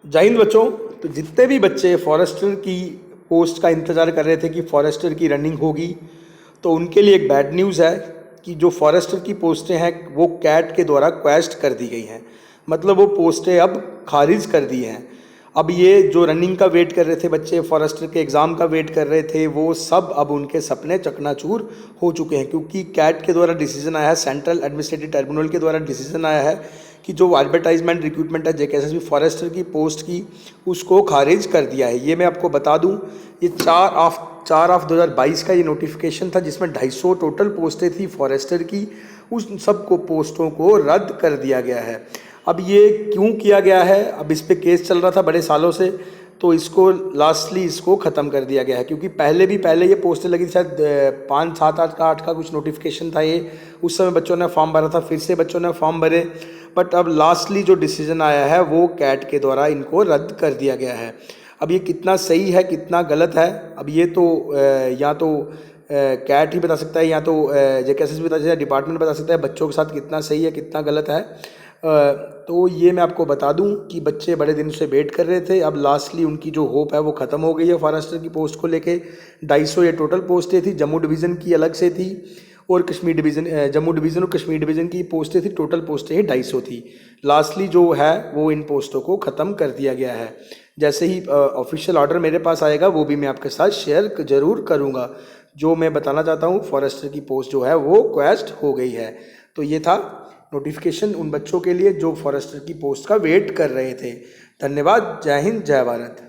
जय हिंद बच्चों। तो जितने भी बच्चे फॉरेस्टर की पोस्ट का इंतज़ार कर रहे थे कि फॉरेस्टर की रनिंग होगी, तो उनके लिए एक बैड न्यूज़ है कि जो फॉरेस्टर की पोस्टें हैं वो कैट के द्वारा क्वेश्चन कर दी गई हैं। मतलब वो पोस्टें अब खारिज कर दी हैं। अब ये जो रनिंग का वेट कर रहे थे बच्चे, फॉरेस्टर के एग्ज़ाम का वेट कर रहे थे, वो सब अब उनके सपने चकनाचूर हो चुके हैं, क्योंकि कैट के द्वारा डिसीजन आया है, सेंट्रल एडमिनिस्ट्रेटिव ट्रिब्यूनल के द्वारा डिसीजन आया है कि जो एडवर्टाइजमेंट रिक्रूटमेंट है जेकेएसएसबी फॉरेस्टर की पोस्ट की, उसको खारिज कर दिया है। ये मैं आपको बता दूं, ये 4 ऑफ 2022 का ये नोटिफिकेशन था, जिसमें 250 टोटल पोस्टें थी फॉरेस्टर की। उस सबको पोस्टों को रद्द कर दिया गया है। अब ये क्यों किया गया है, अब इस पे केस चल रहा था बड़े सालों से, तो इसको लास्टली इसको ख़त्म कर दिया गया है। क्योंकि पहले ये पोस्टें लगी थी, शायद 5, 7, 8 का कुछ नोटिफिकेशन था ये। उस समय बच्चों ने फॉर्म भरा था, फिर से बच्चों ने फॉर्म भरे, बट अब लास्टली जो डिसीजन आया है वो कैट के द्वारा इनको रद्द कर दिया गया है। अब ये कितना सही है कितना गलत है, अब ये तो या तो कैट ही बता सकता है, या तो जेकेएसएस भी बता सकता है, डिपार्टमेंट बता सकता है बच्चों के साथ कितना सही है कितना गलत है। तो ये मैं आपको बता दूं कि बच्चे बड़े दिन से वेट कर रहे थे, अब लास्टली उनकी जो होप है वो ख़त्म हो गई है फॉरेस्टर की पोस्ट को लेके। 250 ये टोटल पोस्टें थी, जम्मू डिवीज़न की अलग से थी और कश्मीर डिवीज़न, जम्मू डिवीज़न और कश्मीर डिवीज़न की पोस्टें थी, टोटल पोस्टें ही 250 थी। लास्टली जो है वो इन पोस्टों को ख़त्म कर दिया गया है। जैसे ही ऑफिशियल ऑर्डर मेरे पास आएगा वो भी मैं आपके साथ शेयर ज़रूर करूँगा। जो मैं बताना चाहता हूँ, फॉरेस्टर की पोस्ट जो है वो क्वेस्ट हो गई है। तो ये था नोटिफिकेशन उन बच्चों के लिए जो फॉरेस्टर की पोस्ट का वेट कर रहे थे। धन्यवाद। जय हिंद, जय भारत।